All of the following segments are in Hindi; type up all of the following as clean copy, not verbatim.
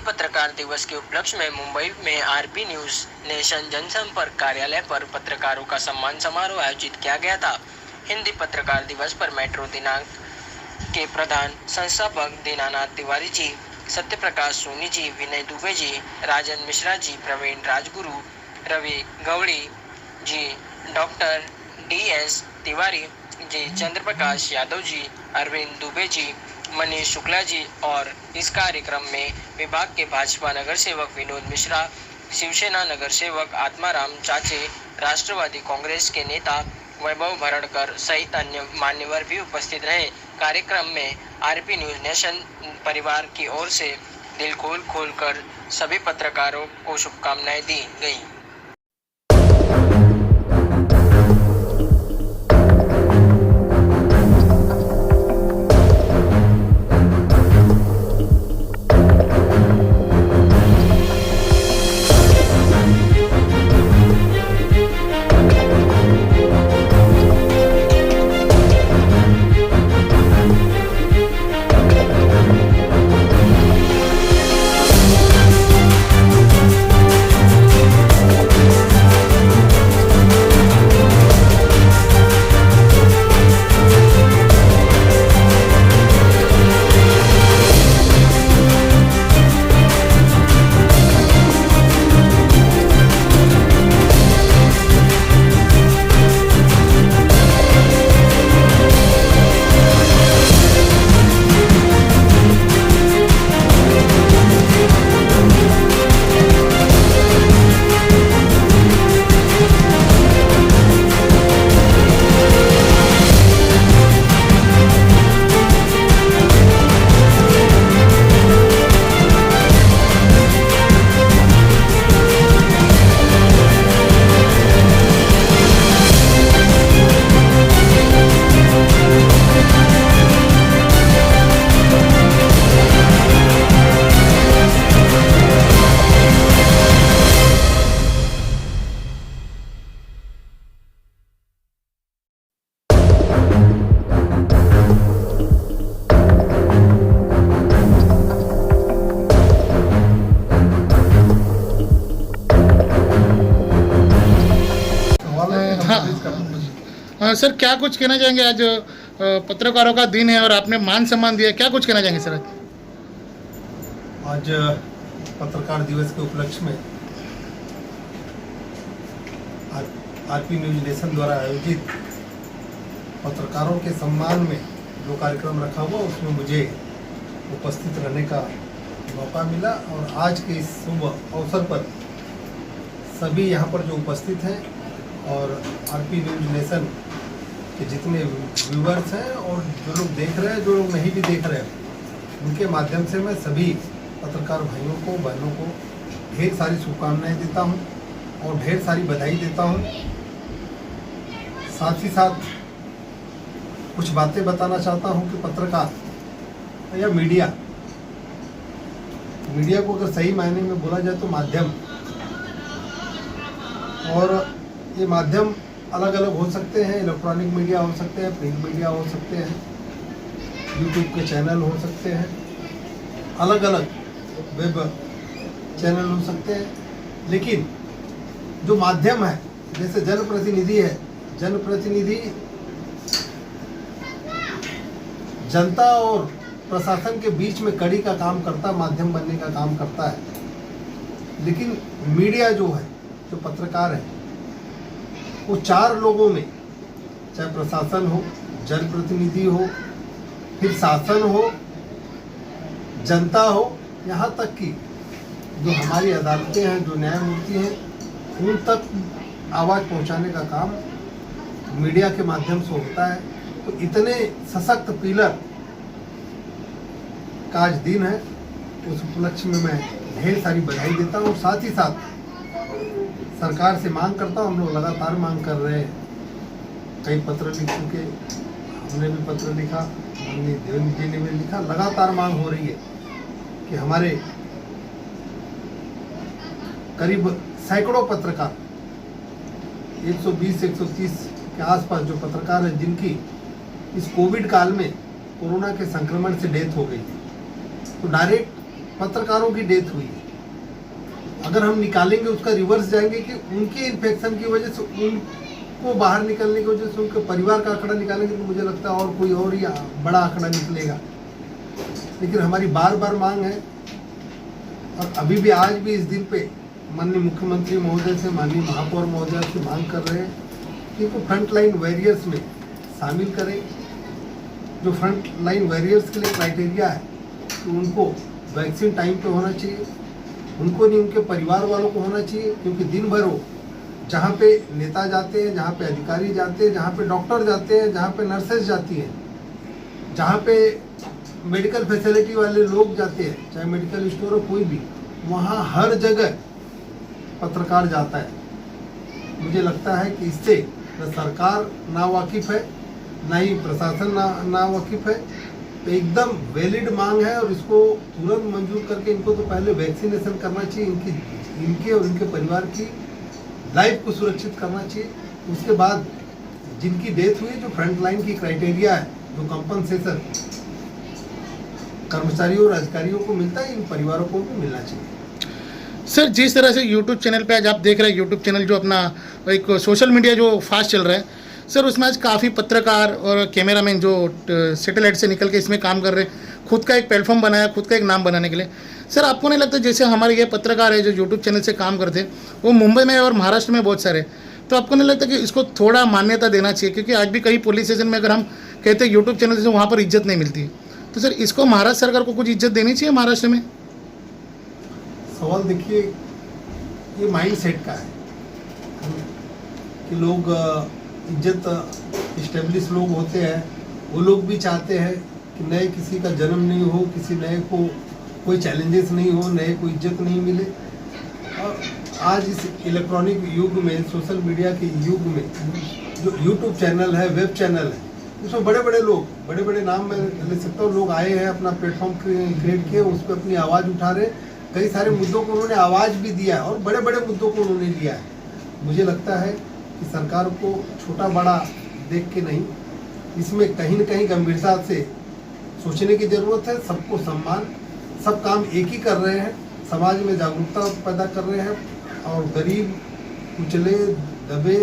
पत्रकार दिवस के उपलक्ष्य में मुंबई में आरपी न्यूज नेशन जनसंपर्क कार्यालय पर पत्रकारों का सम्मान समारोह आयोजित किया गया था। हिंदी पत्रकार दिवस पर मेट्रो दिनांक के प्रधान संस्थापक दीनानाथ तिवारी जी, सत्यप्रकाश सोनी जी, विनय दुबे जी, राजन मिश्रा जी, प्रवीण राजगुरु, रवि गौड़ी जी, डॉक्टर DS तिवारी जी, चंद्रप्रकाश यादव जी, अरविंद दुबे जी, मनीष शुक्ला जी और इस कार्यक्रम में विभाग के भाजपा नगर सेवक विनोद मिश्रा, शिवसेना नगर सेवक आत्माराम चाचे, राष्ट्रवादी कांग्रेस के नेता वैभव भरड़कर सहित अन्य मान्यवर भी उपस्थित रहे। कार्यक्रम में आरपी न्यूज नेशन परिवार की ओर से दिल खोल कर सभी पत्रकारों को शुभकामनाएं दी गई। सर, क्या कुछ कहना चाहेंगे? आज पत्रकारों का दिन है और आपने मान सम्मान दिया, क्या कुछ कहना चाहेंगे सर? आज पत्रकार दिवस के उपलक्ष्य में आरपी न्यूज नेशन द्वारा आयोजित पत्रकारों के सम्मान में जो कार्यक्रम रखा हुआ उसमें मुझे उपस्थित रहने का मौका मिला और आज के इस शुभ अवसर पर सभी यहाँ पर जो उपस्थित हैं और आरपी न्यूज नेशन के जितने व्यूवर्स हैं और जो लोग देख रहे हैं, जो लोग नहीं भी देख रहे हैं, उनके माध्यम से मैं सभी पत्रकार भाइयों को बहनों को ढेर सारी शुभकामनाएं देता हूं और ढेर सारी बधाई देता हूं। साथ ही साथ कुछ बातें बताना चाहता हूं कि पत्रकार या मीडिया को अगर सही मायने में बोला जाए तो माध्यम, और ये माध्यम अलग अलग हो सकते हैं। इलेक्ट्रॉनिक मीडिया हो सकते हैं, प्रिंट मीडिया हो सकते हैं, यूट्यूब के चैनल हो सकते हैं, अलग अलग वेब चैनल हो सकते हैं। लेकिन जो माध्यम है, जैसे जनप्रतिनिधि है, जनप्रतिनिधि जनता और प्रशासन के बीच में कड़ी का काम करता, माध्यम बनने का काम करता है। लेकिन मीडिया जो है, जो पत्रकार है, वो चार लोगों में, चाहे प्रशासन हो, जनप्रतिनिधि हो, फिर शासन हो, जनता हो, यहाँ तक कि जो हमारी अदालतें हैं, जो न्यायमूर्ति हैं, उन तक आवाज़ पहुँचाने का काम मीडिया के माध्यम से होता है। तो इतने सशक्त पिलर का आज दिन है, उस उपलक्ष्य में मैं ढेर सारी बधाई देता हूँ। साथ ही साथ सरकार से मांग करता हूँ, हम लोग लगातार मांग कर रहे हैं, कई पत्र लिख चुके, हमने भी पत्र लिखा, देवेंद्र जी ने भी लिखा, लगातार मांग हो रही है कि हमारे करीब सैकड़ों पत्रकार, 120-130 के आसपास जो पत्रकार हैं, जिनकी इस कोविड काल में कोरोना के संक्रमण से डेथ हो गई, तो डायरेक्ट पत्रकारों की डेथ हुई है। अगर हम निकालेंगे उसका रिवर्स जाएंगे कि उनके इन्फेक्शन की वजह से उनको बाहर निकलने की वजह से उनके परिवार का आंकड़ा निकालेंगे तो मुझे लगता है और कोई और ही बड़ा आंकड़ा निकलेगा। लेकिन हमारी बार बार मांग है और अभी भी आज भी इस दिन पे माननीय मुख्यमंत्री महोदय से, माननीय महापौर महोदय से मांग कर रहे हैं कि इनको फ्रंट लाइन वॉरियर्स में शामिल करें। जो फ्रंट लाइन वॉरियर्स के लिए क्राइटेरिया है कि उनको वैक्सीन टाइम पे होना चाहिए, उनको नहीं उनके परिवार वालों को होना चाहिए, क्योंकि दिन भर वो जहाँ पे नेता जाते हैं, जहाँ पे अधिकारी जाते हैं, जहाँ पे डॉक्टर जाते हैं, जहाँ पे नर्सेज जाती हैं, जहाँ पे मेडिकल फैसिलिटी वाले लोग जाते हैं, चाहे मेडिकल स्टोर हो कोई भी, वहाँ हर जगह पत्रकार जाता है। मुझे लगता है कि इससे न सरकार ना वाकिफ़ है, ना ही प्रशासन ना वाकिफ़ है। तो एकदम वैलिड मांग है और इसको तुरंत मंजूर करके इनको तो पहले वैक्सीनेशन करना चाहिए, इनके और इनके परिवार की लाइफ को सुरक्षित करना चाहिए। उसके बाद जिनकी डेथ हुई, जो फ्रंट लाइन की क्राइटेरिया है, जो कंपनसेशन कर्मचारियों और अधिकारियों को मिलता है, इन परिवारों को भी मिलना चाहिए। सर, जिस तरह से यूट्यूब चैनल पे आज आप देख रहे हैं, यूट्यूब चैनल जो अपना एक सोशल मीडिया जो फास्ट चल रहा है सर, उसमें आज काफ़ी पत्रकार और कैमरामैन जो सैटेलाइट से निकल के इसमें काम कर रहे हैं, खुद का एक प्लेटफॉर्म बनाया, खुद का एक नाम बनाने के लिए। सर, आपको नहीं लगता जैसे हमारे ये पत्रकार है जो यूट्यूब चैनल से काम करते हैं, वो मुंबई में और महाराष्ट्र में बहुत सारे, तो आपको नहीं लगता कि इसको थोड़ा मान्यता देना चाहिए? क्योंकि आज भी कई पुलिस स्टेशन में अगर हम कहते हैं यूट्यूब चैनल से, वहाँ पर इज्जत नहीं मिलती है, तो सर इसको महाराष्ट्र सरकार को कुछ इज्जत देनी चाहिए महाराष्ट्र में? सवाल देखिए, ये माइंड सेट का है कि लोग इज्जत इस्टेब्लिश लोग होते हैं, वो लोग भी चाहते हैं कि नए किसी का जन्म नहीं हो, किसी नए को कोई चैलेंजेस नहीं हो, नए को इज्जत नहीं मिले। और आज इस इलेक्ट्रॉनिक युग में, सोशल मीडिया के युग में, जो यूट्यूब चैनल है, वेब चैनल है, उसमें बड़े बड़े लोग, बड़े बड़े नाम मैं ले सकता हूँ, लोग आए हैं, अपना प्लेटफॉर्म क्रिएट किए, उस पर अपनी आवाज़ उठा रहे, कई सारे मुद्दों को उन्होंने आवाज़ भी दिया है और बड़े बड़े मुद्दों को उन्होंने लिया है। मुझे लगता है कि सरकार को छोटा बड़ा देख के नहीं, इसमें कहीं न कहीं गंभीरता से सोचने की ज़रूरत है। सबको सम्मान, सब काम एक ही कर रहे हैं, समाज में जागरूकता पैदा कर रहे हैं और गरीब, कुचले, दबे,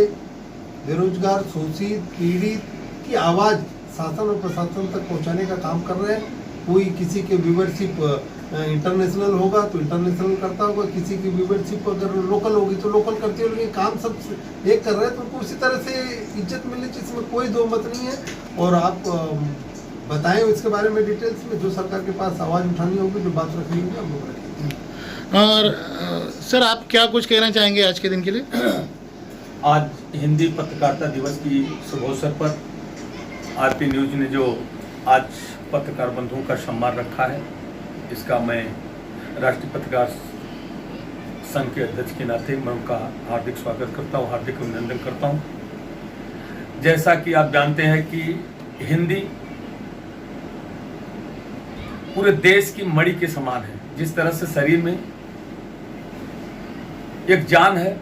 बेरोजगार, शोषित, पीड़ित की आवाज़ शासन और प्रशासन तक पहुंचाने का काम कर रहे हैं। कोई किसी के व्यूवरशिप इंटरनेशनल होगा तो इंटरनेशनल करता होगा, किसी की व्यूवरशिप अगर लोकल होगी तो लोकल करते होंगे, काम सब एक कर रहे हैं, तो उनको उसी तरह से इज्जत मिलनी चाहिए, इसमें कोई दो मत नहीं है। और आप बताएं इसके बारे में डिटेल्स में, जो सरकार के पास आवाज़ उठानी होगी, जो बात रखनी होगी, हम लोग रखेंगे। और सर, आप क्या कुछ कहना चाहेंगे आज के दिन के लिए? आज हिंदी पत्रकारिता दिवस की शुभ अवसर पर आरपी न्यूज़ ने जो आज पत्रकार बंधुओं का सम्मान रखा है, इसका मैं राष्ट्रीय पत्रकार संघ के अध्यक्ष के नाते मैं उनका हार्दिक स्वागत करता हूँ, हार्दिक अभिनंदन करता हूँ। जैसा कि आप जानते हैं कि हिंदी पूरे देश की मणि के समान है। जिस तरह से शरीर में एक जान है,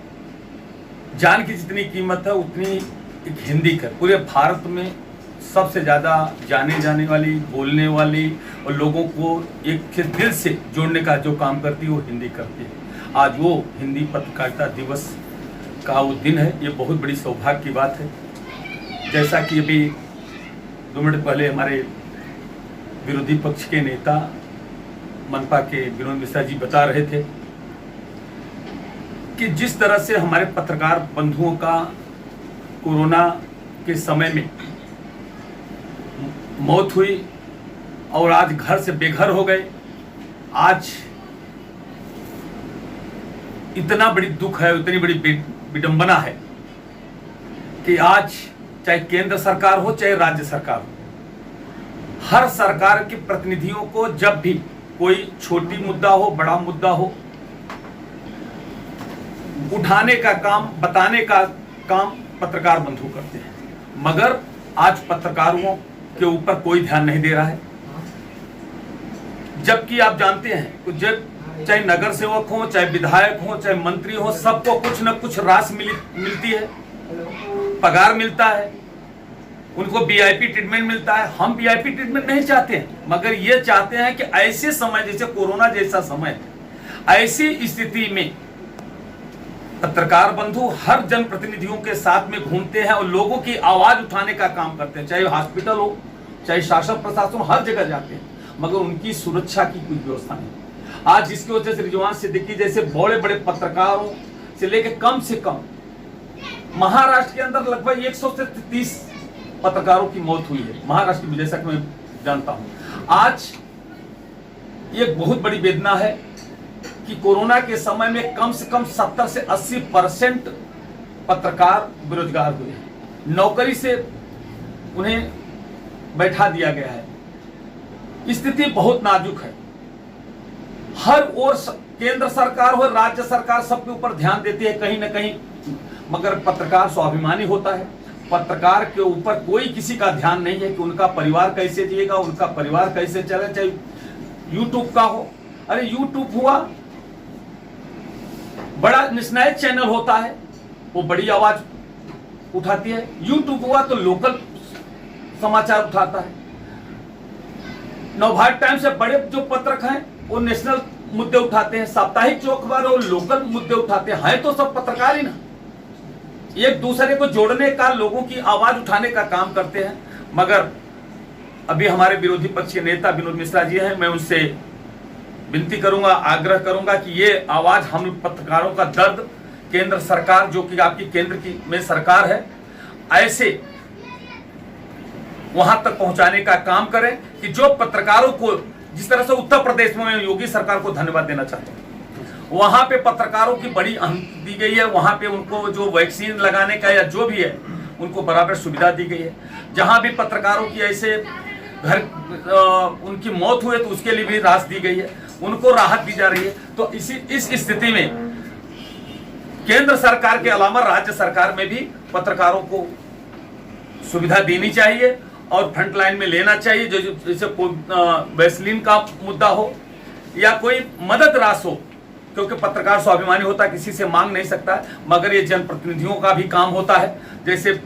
जान की जितनी कीमत है उतनी एक हिंदी का पूरे भारत में सबसे ज़्यादा जाने जाने वाली, बोलने वाली और लोगों को एक के दिल से जोड़ने का जो काम करती है वो हिंदी करती है। आज वो हिंदी पत्रकारिता दिवस का वो दिन है, ये बहुत बड़ी सौभाग्य की बात है। जैसा कि अभी 2 मिनट पहले हमारे विरोधी पक्ष के नेता मनपा के विनोद मिश्रा जी बता रहे थे कि जिस तरह से हमारे पत्रकार बंधुओं का कोरोना के समय में मौत हुई और आज घर से बेघर हो गए, आज इतना बड़ी दुख है, इतनी बड़ी विडंबना है कि आज चाहे केंद्र सरकार हो चाहे राज्य सरकार हो, हर सरकार के प्रतिनिधियों को जब भी कोई छोटी मुद्दा हो, बड़ा मुद्दा हो, उठाने का काम, बताने का काम पत्रकार बंधु करते हैं, मगर आज पत्रकारों के ऊपर कोई ध्यान नहीं दे रहा है। जबकि आप जानते हैं कि जब चाहे नगर सेवक हो, चाहे विधायक हो, चाहे मंत्री हो, सबको कुछ न कुछ राशि मिलती है, पगार मिलता है, उनको वीआईपी ट्रीटमेंट मिलता है। हम वीआईपी ट्रीटमेंट नहीं चाहते हैं, मगर ये चाहते हैं कि ऐसे समय जैसे कोरोना जैसा समय है, ऐसी स्थिति में पत्रकार बंधु हर जनप्रतिनिधियों के साथ में घूमते हैं और लोगों की आवाज उठाने का काम करते हैं, चाहे हॉस्पिटल हो, चाहे शासन प्रशासन, हर जगह जाते हैं, मगर उनकी सुरक्षा की कोई व्यवस्था नहीं। आज जिसकी वजह से रिजवान सिद्दीकी जैसे बड़े बड़े पत्रकारों से लेकर कम से कम महाराष्ट्र के अंदर लगभग 100 से 30 पत्रकारों की मौत हुई है, महाराष्ट्र में, जैसा कि मैं जानता हूं। आज ये बहुत बड़ी वेदना है कि कोरोना के समय में कम से कम 70 से 80% पत्रकार बेरोजगार हुए हैं, नौकरी से उन्हें बैठा दिया गया है। स्थिति बहुत नाजुक है। हर ओर केंद्र सरकार हो, राज्य सरकार सबके ऊपर ध्यान देती है कहीं ना कहीं, मगर पत्रकार स्वाभिमानी होता है। पत्रकार के ऊपर कोई किसी का ध्यान नहीं है कि उनका परिवार कैसे जिएगा, उनका परिवार कैसे चले। चाहे यूट्यूब का हो, अरे यूट्यूब हुआ बड़ा नेशनल चैनल होता है, वो बड़ी आवाज उठाती है। यूट्यूब हुआ तो लोकल समाचार उठाता है। नवभारत टाइम्स से बड़े जो पत्रक हैं वो नेशनल मुद्दे उठाते हैं, साप्ताहिक जो अखबार है वो लोकल मुद्दे उठाते हैं। तो सब पत्रकार ही ना, एक दूसरे को जोड़ने का, लोगों की आवाज उठाने का काम करते हैं। मगर अभी हमारे विरोधी पक्ष के नेता विनोद मिश्रा जी हैं, मैं उनसे विनती करूंगा, आग्रह करूंगा कि ये आवाज हम पत्रकारों का दर्द केंद्र सरकार, जो कि आपकी केंद्र की में सरकार है, ऐसे वहां तक पहुंचाने का काम करें कि जो पत्रकारों को, जिस तरह से उत्तर प्रदेश में मैं योगी सरकार को धन्यवाद देना चाहता हूं, वहां पे पत्रकारों की बड़ी अहमियत दी गई है। वहां पे उनको जो वैक्सीन लगाने का या जो भी है, उनको बराबर सुविधा दी गई है। जहां भी पत्रकारों की ऐसे घर उनकी मौत हुई तो उसके लिए भी राहत दी गई है, उनको राहत दी जा रही है। तो इस स्थिति में केंद्र सरकार के अलावा राज्य सरकार में भी पत्रकारों को सुविधा देनी चाहिए और फ्रंट लाइन में लेना चाहिए। जैसे वैसलीन का मुद्दा हो या कोई मदद राशि हो, क्योंकि पत्रकार स्वाभिमानी होता है, किसी से मांग नहीं सकता, मगर ये जनप्रतिनिधियों का भी काम होता है। जैसे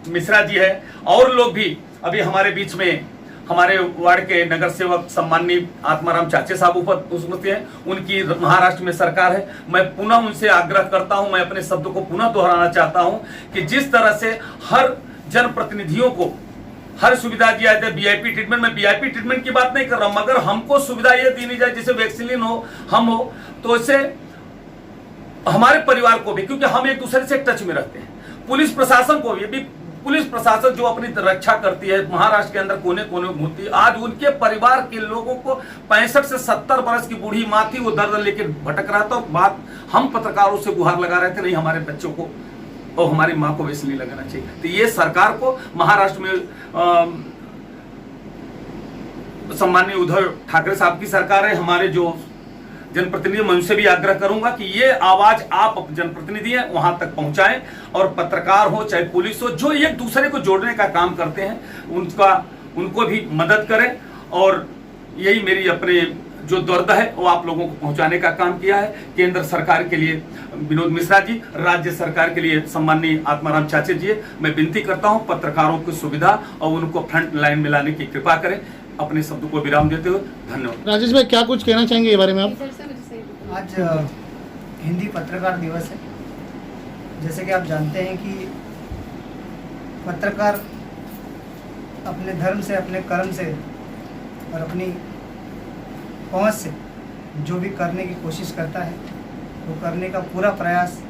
मिश्रा जी है और लोग भी, अभी हमारे बीच में हमारे वार्ड के नगर सेवक सम्माननीय आत्माराम चाचे साहब उपस्थित हैं, उनकी महाराष्ट्र में सरकार है। मैं पुनः उनसे आग्रह करता हूं, मैं अपने शब्दों को पुनः दोहराना चाहता हूं कि जिस तरह से हर जनप्रतिनिधियों को हर सुविधा दिया जाए, वीआईपी ट्रीटमेंट, में वीआईपी ट्रीटमेंट की बात नहीं कर रहा हूं, मगर हमको सुविधा यह दी जाए जैसे वैक्सीन हो, हम हो, तो इससे हमारे परिवार को भी, क्योंकि हम एक दूसरे से टच में रहते हैं। पुलिस प्रशासन को भी पुलिस प्रशासन जो अपनी रक्षा करती है, महाराष्ट्र के अंदर कोने कोने घूमती है, आज उनके परिवार के लोगों को 65 से 70 वर्ष की बूढ़ी माँ थी, वो दर्द लेकर भटक रहा था। बात हम पत्रकारों से गुहार लगा रहे थे, नहीं हमारे बच्चों को और हमारी माँ को वैसे नहीं लगाना चाहिए। तो ये सरकार को, महाराष्ट्र में सम्माननीय उद्धव ठाकरे साहब की सरकार है, हमारे जो जनप्रतिनिधि, मैं उनसे भी आग्रह करूंगा कि ये आवाज आप जनप्रतिनिधि हैं वहां तक पहुंचाएं, और पत्रकार हो चाहे पुलिस हो, जो एक दूसरे को जोड़ने का काम करते हैं, उनको भी मदद करें। और यही मेरी अपने जो दर्द है वो आप लोगों को पहुंचाने का काम किया है। केंद्र सरकार के लिए विनोद मिश्रा जी, राज्य सरकार के लिए सम्माननीय आत्माराम चाचे जी, मैं विनती करता हूं पत्रकारों की सुविधा और उनको फ्रंट लाइन में लाने की कृपा करें। अपने शब्दों को विराम देते हुए धन्यवाद। राजेश भाई, क्या कुछ कहना चाहेंगे ये बारे में आप? आज हिंदी पत्रकार दिवस है। जैसे कि आप जानते हैं कि पत्रकार अपने धर्म से, अपने कर्म से और अपनी पहुंच से जो भी करने की कोशिश करता है, वो करने का पूरा प्रयास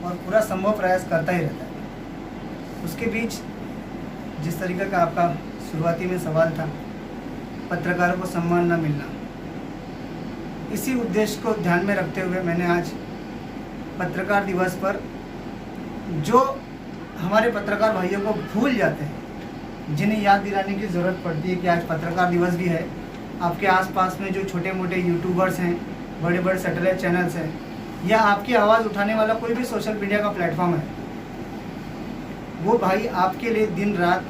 और पूरा संभव प्रयास करता ही रहता है। उसके बीच जिस तरीके का आपका शुरुआती में सवाल था, पत्रकारों को सम्मान न मिलना, इसी उद्देश्य को ध्यान में रखते हुए मैंने आज पत्रकार दिवस पर जो हमारे पत्रकार भाइयों को भूल जाते हैं, जिन्हें याद दिलाने की ज़रूरत पड़ती है कि आज पत्रकार दिवस भी है। आपके आसपास में जो छोटे मोटे यूट्यूबर्स हैं, बड़े बड़े सैटेलाइट चैनल्स हैं, या आपकी आवाज़ उठाने वाला कोई भी सोशल मीडिया का प्लेटफॉर्म है, वो भाई आपके लिए दिन रात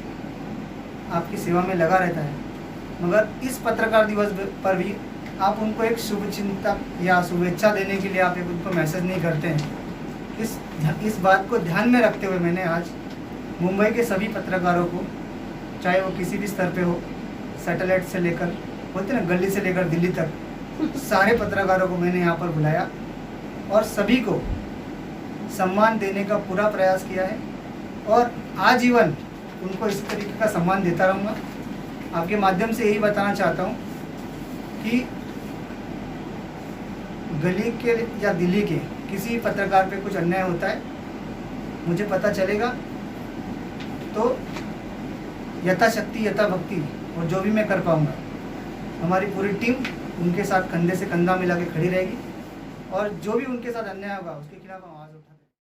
आपकी सेवा में लगा रहता है। मगर इस पत्रकार दिवस पर भी आप उनको एक शुभचिंतक या शुभेच्छा देने के लिए आप एक उनको मैसेज नहीं करते हैं। इस बात को ध्यान में रखते हुए मैंने आज मुंबई के सभी पत्रकारों को, चाहे वो किसी भी स्तर पे हो, सैटेलाइट से लेकर, बोलते ना गली से लेकर दिल्ली तक, सारे पत्रकारों को मैंने यहाँ पर बुलाया और सभी को सम्मान देने का पूरा प्रयास किया है और आजीवन उनको इसी तरीके का सम्मान देता रहूँगा। आपके माध्यम से यही बताना चाहता हूँ कि गली के या दिल्ली के किसी पत्रकार पे कुछ अन्याय होता है, मुझे पता चलेगा तो यथाशक्ति यथाभक्ति और जो भी मैं कर पाऊँगा, हमारी पूरी टीम उनके साथ कंधे से कंधा मिला के खड़ी रहेगी और जो भी उनके साथ अन्याय होगा उसके खिलाफ हम